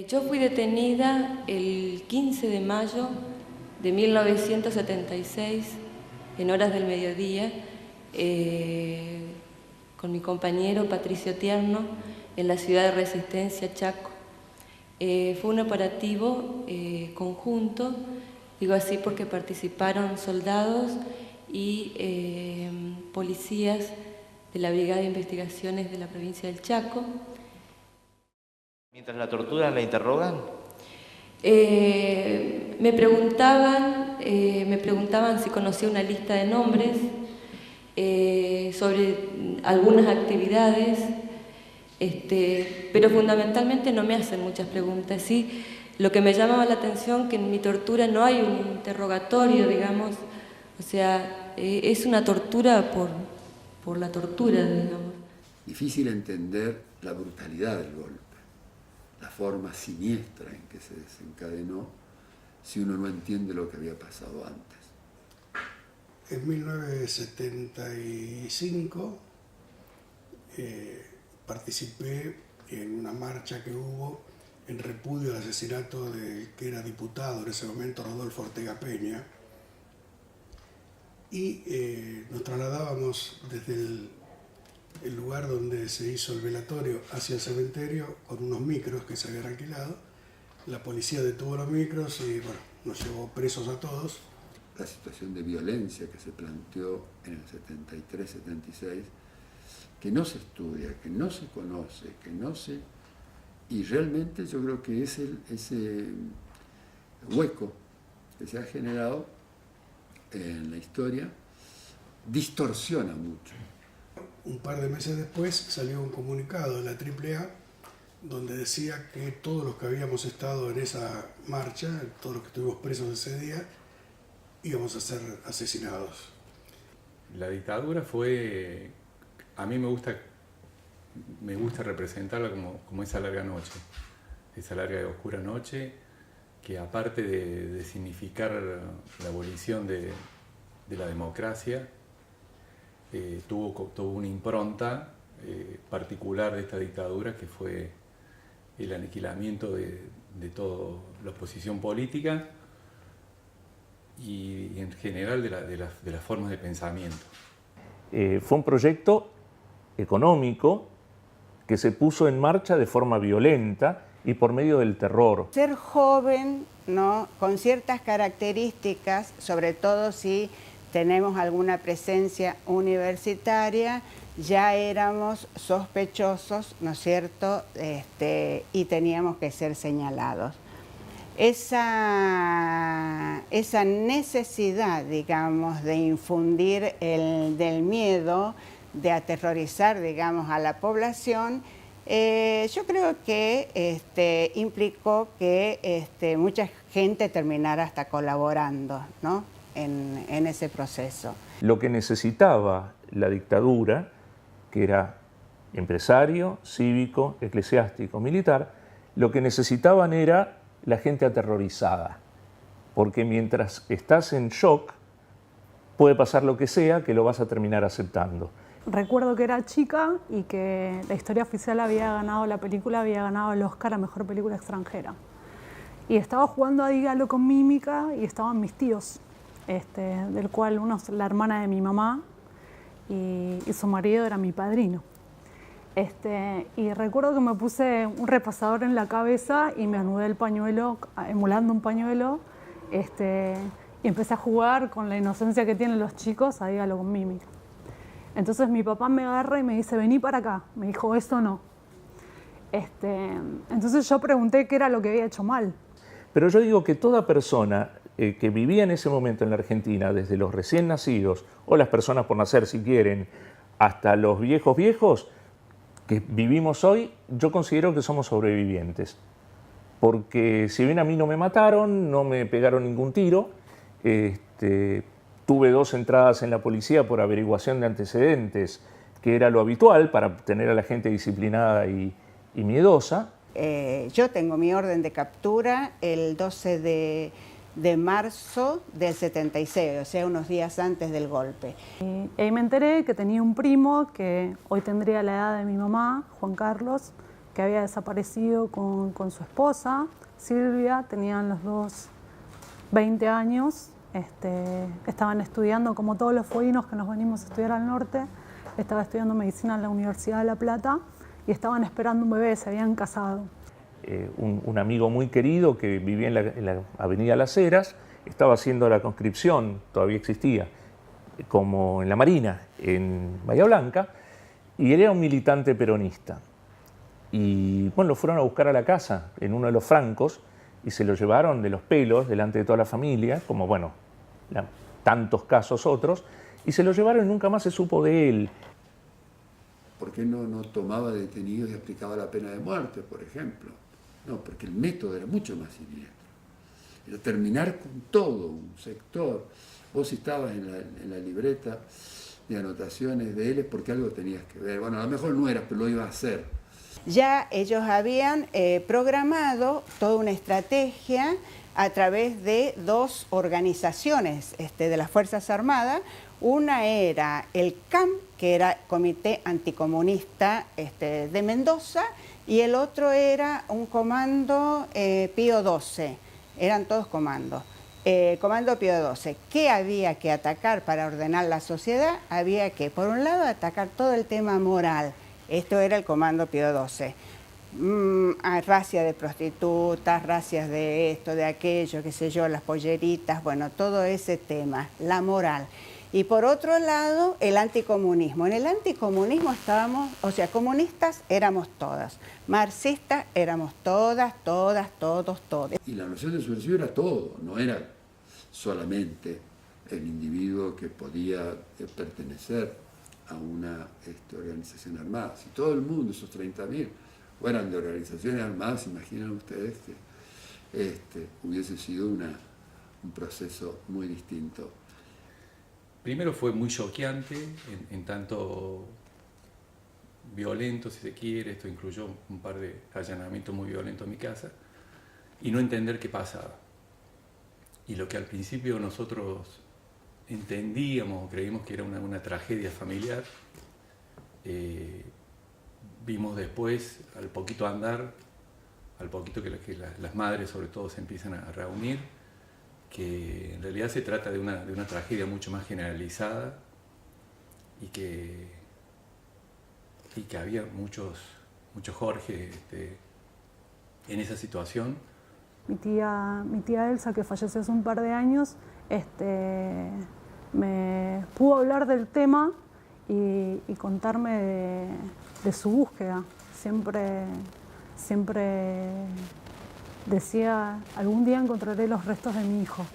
Yo fui detenida el 15 de mayo de 1976, en horas del mediodía, con mi compañero Patricio Tierno, en la ciudad de Resistencia, Chaco. Fue un operativo conjunto, digo así porque participaron soldados y policías de la Brigada de Investigaciones de la provincia del Chaco. Mientras la torturan, la interrogan. Me preguntaban si conocía una lista de nombres, sobre algunas actividades, pero fundamentalmente no me hacen muchas preguntas. Sí, lo que me llamaba la atención que en mi tortura no hay un interrogatorio, digamos, o sea, es una tortura por la tortura, digamos. Difícil entender la brutalidad del golpe, la forma siniestra en que se desencadenó, si uno no entiende lo que había pasado antes. En 1975 participé en una marcha que hubo en repudio al asesinato del que era diputado en ese momento, Rodolfo Ortega Peña, y nos trasladábamos desde el lugar donde se hizo el velatorio hacia el cementerio con unos micros que se habían alquilado. La policía detuvo los micros y bueno, nos llevó presos a todos. La situación de violencia que se planteó en el 73-76, que no se estudia, que no se conoce, que no se... Y realmente yo creo que ese hueco que se ha generado en la historia distorsiona mucho. Un par de meses después salió un comunicado de la AAA donde decía que todos los que habíamos estado en esa marcha, todos los que estuvimos presos ese día, íbamos a ser asesinados. La dictadura fue, a mí me gusta representarla como esa larga noche, esa larga y oscura noche que aparte de significar la abolición de la democracia, tuvo una impronta particular de esta dictadura que fue el aniquilamiento de toda la oposición política y en general de las formas de pensamiento. Fue un proyecto económico que se puso en marcha de forma violenta y por medio del terror. Ser joven, ¿no?, con ciertas características, sobre todo si tenemos alguna presencia universitaria, ya éramos sospechosos, ¿no es cierto?, y teníamos que ser señalados. Esa necesidad, digamos, de infundir del miedo, de aterrorizar, digamos, a la población, yo creo que implicó que mucha gente terminara hasta colaborando, ¿no?, en ese proceso. Lo que necesitaba la dictadura, que era empresario, cívico, eclesiástico, militar, lo que necesitaban era la gente aterrorizada, porque mientras estás en shock, puede pasar lo que sea, que lo vas a terminar aceptando. Recuerdo que era chica y que la historia oficial la película había ganado el Oscar a Mejor Película Extranjera. Y estaba jugando a Dígalo con mímica y estaban mis tíos, del cual uno es la hermana de mi mamá y su marido era mi padrino. Y recuerdo que me puse un repasador en la cabeza y me anudé el pañuelo, emulando un pañuelo, y empecé a jugar con la inocencia que tienen los chicos a Dígalo con mímica. Entonces mi papá me agarra y me dice, vení para acá. Me dijo, eso no. Entonces yo pregunté qué era lo que había hecho mal. Pero yo digo que toda persona que vivía en ese momento en la Argentina, desde los recién nacidos, o las personas por nacer si quieren, hasta los viejos, que vivimos hoy, yo considero que somos sobrevivientes. Porque si bien a mí no me mataron, no me pegaron ningún tiro, tuve 2 entradas en la policía por averiguación de antecedentes, que era lo habitual para tener a la gente disciplinada y miedosa. Yo tengo mi orden de captura el 12 de marzo del 76, o sea, unos días antes del golpe. Y ahí me enteré que tenía un primo que hoy tendría la edad de mi mamá, Juan Carlos, que había desaparecido con su esposa, Silvia. Tenían los dos 20 años, estaban estudiando, como todos los fueguinos que nos venimos a estudiar al norte, estaba estudiando medicina en la Universidad de La Plata y estaban esperando un bebé, se habían casado. Un amigo muy querido que vivía en la avenida Las Heras estaba haciendo la conscripción, todavía existía, como en la Marina, en Bahía Blanca, y él era un militante peronista. Y bueno, lo fueron a buscar a la casa en uno de los francos y se lo llevaron de los pelos delante de toda la familia, como bueno, tantos casos otros, y se lo llevaron y nunca más se supo de él. ¿Por qué no tomaba detenidos y aplicaba la pena de muerte, por ejemplo? No, porque el método era mucho más siniestro. Era terminar con todo un sector. Vos si estabas en la libreta de anotaciones de él es porque algo tenías que ver. Bueno, a lo mejor no era, pero lo iba a hacer. Ya ellos habían programado toda una estrategia a través de dos organizaciones de las Fuerzas Armadas. Una era el CAM, que era Comité Anticomunista de Mendoza, y el otro era un comando Pío XII. Eran todos comandos. Comando Pío XII. ¿Qué había que atacar para ordenar la sociedad? Había que, por un lado, atacar todo el tema moral. Esto era el comando Pío XII. Racia de prostitutas, racias de esto, de aquello, qué sé yo, las polleritas, bueno, todo ese tema, la moral. Y por otro lado, el anticomunismo. En el anticomunismo estábamos, o sea, comunistas éramos todas, marxistas éramos todas, todos. Y la noción de subversivo era todo, no era solamente el individuo que podía pertenecer a una organización armada. Si todo el mundo, esos 30.000, fueran de organizaciones armadas, imaginan ustedes que hubiese sido un proceso muy distinto. Primero fue muy choqueante, en tanto violento, si se quiere. Esto incluyó un par de allanamientos muy violentos en mi casa, y no entender qué pasaba. Y lo que al principio nosotros entendíamos, creímos que era una tragedia familiar, vimos después, al poquito andar, al poquito que las madres sobre todo se empiezan a reunir, que en realidad se trata de una tragedia mucho más generalizada y que había muchos Jorge en esa situación. Mi tía Elsa, que falleció hace un par de años, me pudo hablar del tema y contarme de su búsqueda. Siempre decía, algún día encontraré los restos de mi hijo.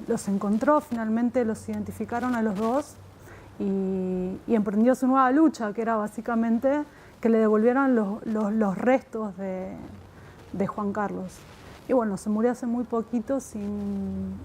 Los encontró, finalmente los identificaron a los dos y emprendió su nueva lucha, que era básicamente que le devolvieran los restos de Juan Carlos. Y bueno, se murió hace muy poquito sin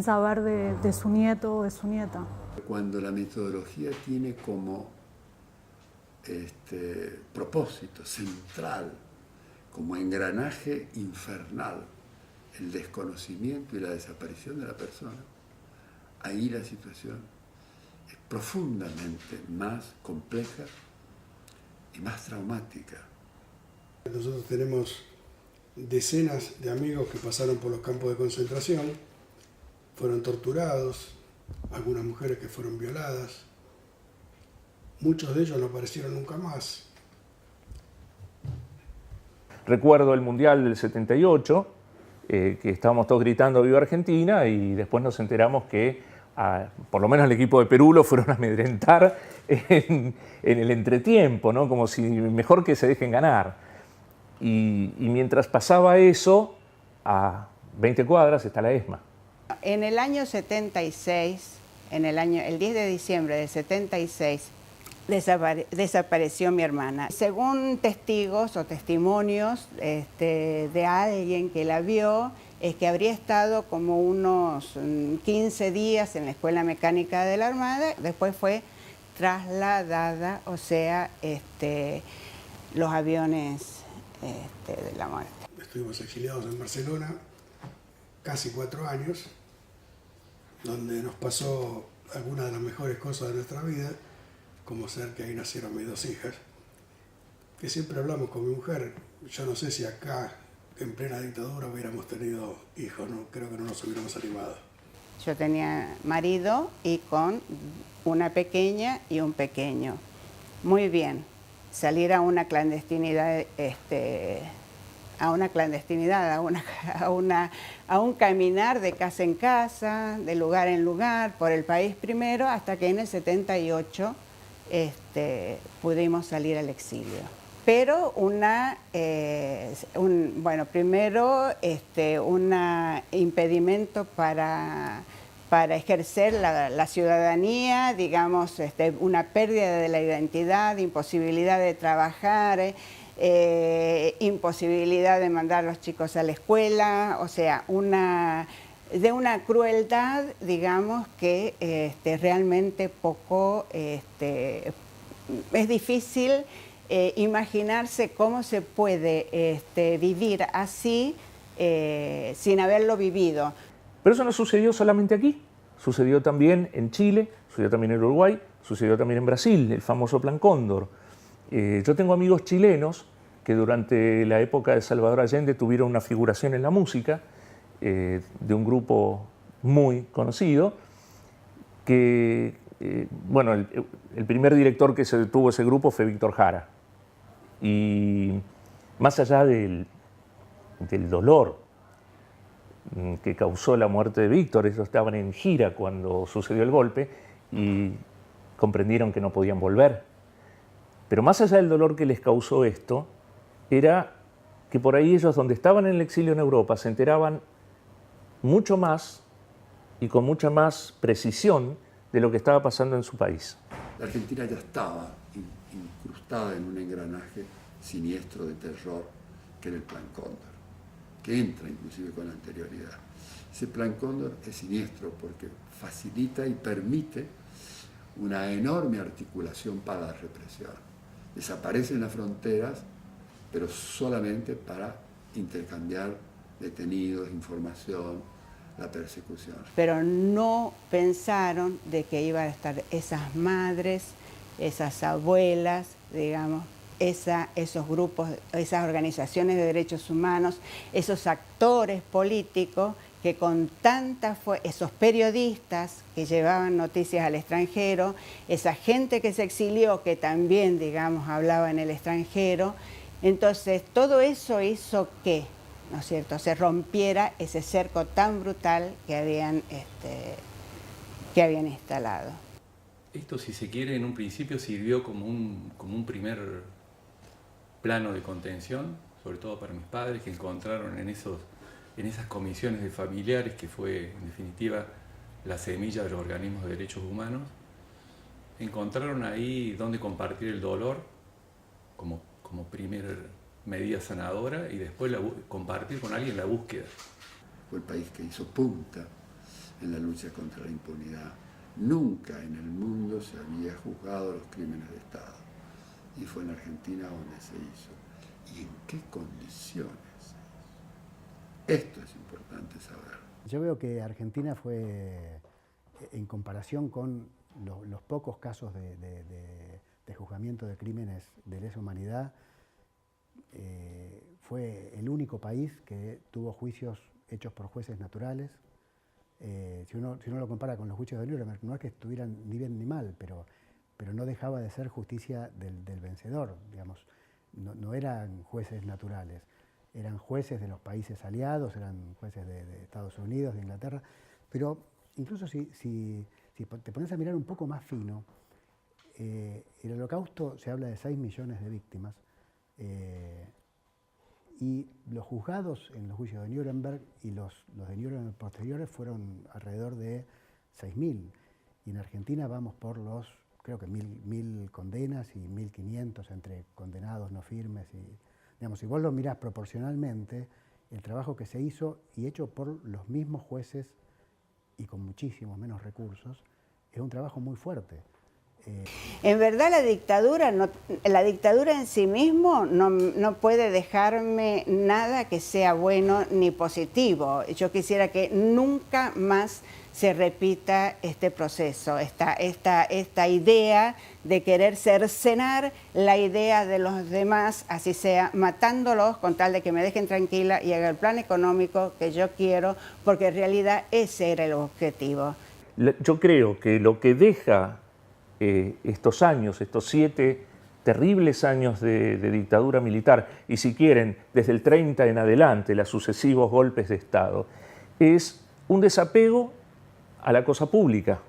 saber de su nieto o de su nieta. Cuando la metodología tiene como propósito central, como engranaje infernal, el desconocimiento y la desaparición de la persona, ahí la situación es profundamente más compleja y más traumática. Nosotros tenemos decenas de amigos que pasaron por los campos de concentración, fueron torturados, algunas mujeres que fueron violadas. Muchos de ellos no aparecieron nunca más. Recuerdo el Mundial del 78, que estábamos todos gritando ¡Viva Argentina! Y después nos enteramos que por lo menos el equipo de Perú lo fueron a amedrentar en el entretiempo, ¿no? Como si mejor que se dejen ganar. Y mientras pasaba eso, a 20 cuadras está la ESMA. En el año 76, el 10 de diciembre del 76, desapareció mi hermana. Según testigos o testimonios de alguien que la vio, es que habría estado como unos 15 días en la Escuela Mecánica de la Armada, después fue trasladada, o sea, los aviones de la muerte. Estuvimos exiliados en Barcelona casi 4 años, donde nos pasó algunas de las mejores cosas de nuestra vida, como ser que ahí nacieron mis 2 hijas, que siempre hablamos con mi mujer. Yo no sé si acá, en plena dictadura, hubiéramos tenido hijos, ¿no? Creo que no nos hubiéramos animado. Yo tenía marido y con una pequeña y un pequeño. Muy bien, salir a una clandestinidad, a un caminar de casa en casa, de lugar en lugar, por el país primero, hasta que en el 78 pudimos salir al exilio. Pero primero un impedimento para ejercer la ciudadanía, digamos, una pérdida de la identidad, imposibilidad de trabajar, imposibilidad de mandar a los chicos a la escuela, o sea, de una crueldad, digamos, que realmente poco, es difícil imaginarse cómo se puede vivir así sin haberlo vivido. Pero eso no sucedió solamente aquí, sucedió también en Chile, sucedió también en Uruguay, sucedió también en Brasil, el famoso Plan Cóndor. Yo tengo amigos chilenos que durante la época de Salvador Allende tuvieron una figuración en la música de un grupo muy conocido, que, el primer director que tuvo ese grupo fue Víctor Jara. Y más allá del dolor que causó la muerte de Víctor, ellos estaban en gira cuando sucedió el golpe y comprendieron que no podían volver. Pero más allá del dolor que les causó esto, era que por ahí ellos, donde estaban en el exilio en Europa, se enteraban mucho más y con mucha más precisión de lo que estaba pasando en su país. La Argentina ya estaba incrustada en un engranaje siniestro de terror que era el Plan Cóndor, que entra inclusive con anterioridad. Ese Plan Cóndor es siniestro porque facilita y permite una enorme articulación para la represión. Desaparecen las fronteras, pero solamente para intercambiar detenidos, información, la persecución. Pero no pensaron de que iban a estar esas madres, esas abuelas, digamos, esos grupos, esas organizaciones de derechos humanos, esos actores políticos que con esos periodistas que llevaban noticias al extranjero, esa gente que se exilió que también, digamos, hablaba en el extranjero. Entonces, todo eso hizo que, ¿no es cierto?, se rompiera ese cerco tan brutal que habían instalado. Esto, si se quiere, en un principio sirvió como un primer plano de contención, sobre todo para mis padres, que encontraron en esas comisiones de familiares, que fue, en definitiva, la semilla de los organismos de derechos humanos. Encontraron ahí donde compartir el dolor como primera medida sanadora y después compartir con alguien la búsqueda. Fue el país que hizo punta en la lucha contra la impunidad. Nunca en el mundo se había juzgado los crímenes de Estado. Y fue en Argentina donde se hizo. ¿Y en qué condiciones se hizo? Esto es importante saber. Yo veo que Argentina fue, en comparación con los pocos casos de juzgamiento de crímenes de lesa humanidad, fue el único país que tuvo juicios hechos por jueces naturales. Si uno lo compara con los juicios de Nuremberg, no es que estuvieran ni bien ni mal, pero no dejaba de ser justicia del vencedor, digamos. No eran jueces naturales, eran jueces de los países aliados, eran jueces de Estados Unidos, de Inglaterra, pero incluso si te pones a mirar un poco más fino, el Holocausto se habla de 6 millones de víctimas, y los juzgados en los juicios de Nuremberg y los de Nuremberg posteriores fueron alrededor de 6.000, y en Argentina vamos por creo que 1.000 condenas y 1.500 entre condenados no firmes. Y, digamos, si vos lo mirás proporcionalmente, el trabajo que se hizo y hecho por los mismos jueces y con muchísimos menos recursos, es un trabajo muy fuerte. En verdad la dictadura en sí mismo no puede dejarme nada que sea bueno ni positivo. Yo quisiera que nunca más se repita este proceso, esta idea de querer cercenar la idea de los demás, así sea matándolos con tal de que me dejen tranquila y haga el plan económico que yo quiero, porque en realidad ese era el objetivo. Yo creo que lo que deja estos años, estos 7 terribles años de dictadura militar, y si quieren, desde el 30 en adelante, los sucesivos golpes de Estado, es un desapego a la cosa pública.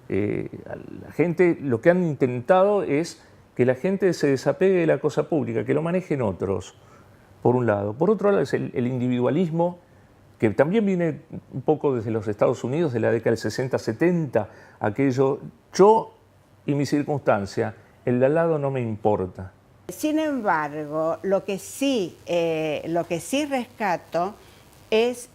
La gente, lo que han intentado es que la gente se desapegue de la cosa pública, que lo manejen otros, por un lado. Por otro lado es el individualismo, que también viene un poco desde los Estados Unidos, de la década del 60-70, aquello, yo y mi circunstancia, el de al lado no me importa. Sin embargo, lo que sí rescato es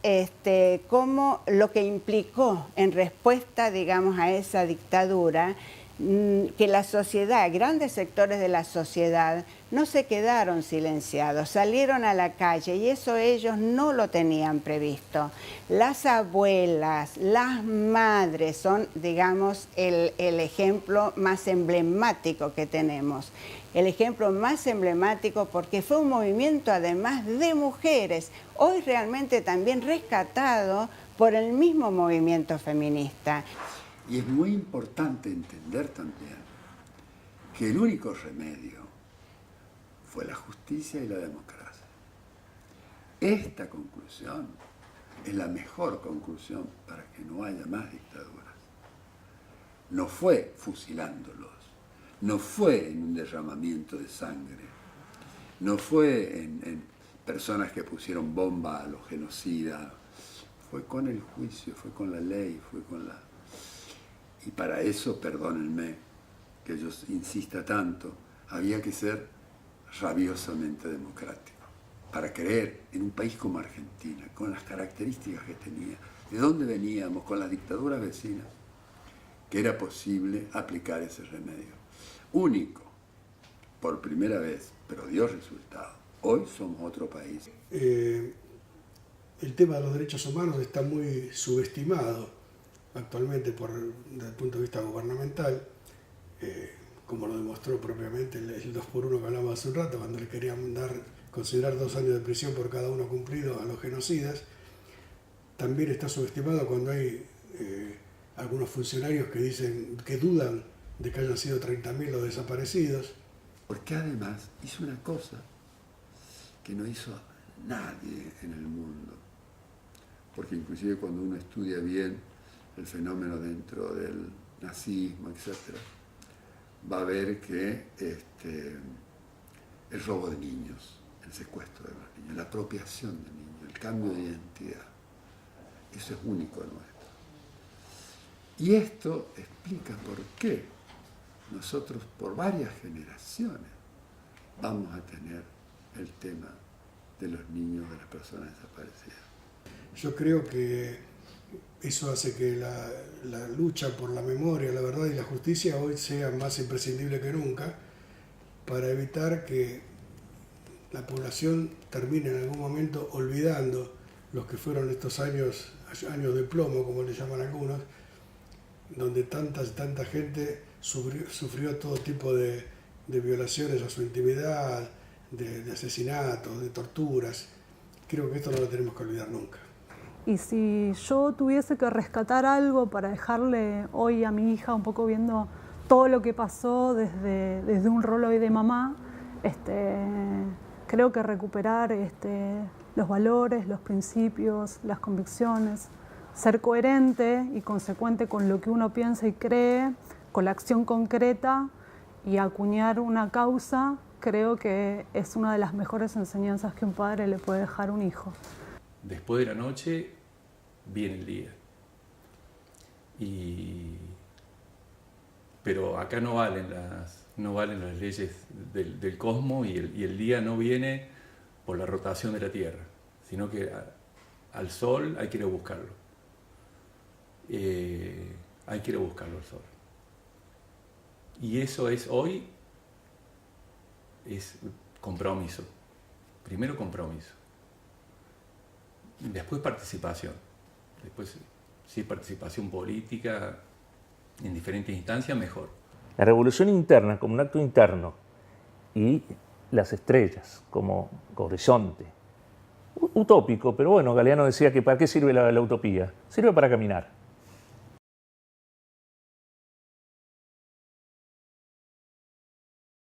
cómo lo que implicó en respuesta, digamos, a esa dictadura, que la sociedad, grandes sectores de la sociedad, no se quedaron silenciados, salieron a la calle y eso ellos no lo tenían previsto. Las abuelas, las madres son, digamos, el ejemplo más emblemático que tenemos. El ejemplo más emblemático porque fue un movimiento además de mujeres, hoy realmente también rescatado por el mismo movimiento feminista. Y es muy importante entender también que el único remedio fue la justicia y la democracia. Esta conclusión es la mejor conclusión para que no haya más dictaduras. No fue fusilándolos, no fue en un derramamiento de sangre, no fue en personas que pusieron bomba a los genocidas, fue con el juicio, fue con la ley, fue con la... Y para eso, perdónenme que yo insista tanto, había que ser rabiosamente democrático. Para creer en un país como Argentina, con las características que tenía, de dónde veníamos, con las dictaduras vecinas, que era posible aplicar ese remedio. Único, por primera vez, pero dio resultado. Hoy somos otro país. El tema de los derechos humanos está muy subestimado actualmente desde el punto de vista gubernamental, como lo demostró propiamente el 2x1 que hablamos hace un rato, cuando le querían considerar 2 años de prisión por cada uno cumplido a los genocidas. También está subestimado cuando hay algunos funcionarios que dudan de que hayan sido 30.000 los desaparecidos. Porque además hizo una cosa que no hizo nadie en el mundo. Porque inclusive cuando uno estudia bien el fenómeno dentro del nazismo, etc., va a ver que el robo de niños, el secuestro de los niños, la apropiación de niños, el cambio de identidad, eso es único nuestro. Y esto explica por qué nosotros por varias generaciones vamos a tener el tema de los niños, de las personas desaparecidas. Yo creo que eso hace que la lucha por la memoria, la verdad y la justicia hoy sea más imprescindible que nunca para evitar que la población termine en algún momento olvidando los que fueron estos años de plomo, como le llaman algunos, donde tanta gente sufrió todo tipo de violaciones a su intimidad, de asesinatos, de torturas. Creo que esto no lo tenemos que olvidar nunca. Y si yo tuviese que rescatar algo para dejarle hoy a mi hija, un poco viendo todo lo que pasó desde un rol hoy de mamá, creo que recuperar los valores, los principios, las convicciones, ser coherente y consecuente con lo que uno piensa y cree, con la acción concreta y acuñar una causa, creo que es una de las mejores enseñanzas que un padre le puede dejar a un hijo. Después de la noche viene el día. Pero acá no valen las leyes del cosmos y el día no viene por la rotación de la Tierra, sino que al Sol hay que ir a buscarlo. Hay que ir a buscarlo al Sol. Y eso es hoy, es compromiso. Primero compromiso. Después participación. Después si participación política en diferentes instancias, mejor. La revolución interna como un acto interno y las estrellas como horizonte. Utópico, pero bueno, Galeano decía que ¿para qué sirve la utopía? Sirve para caminar.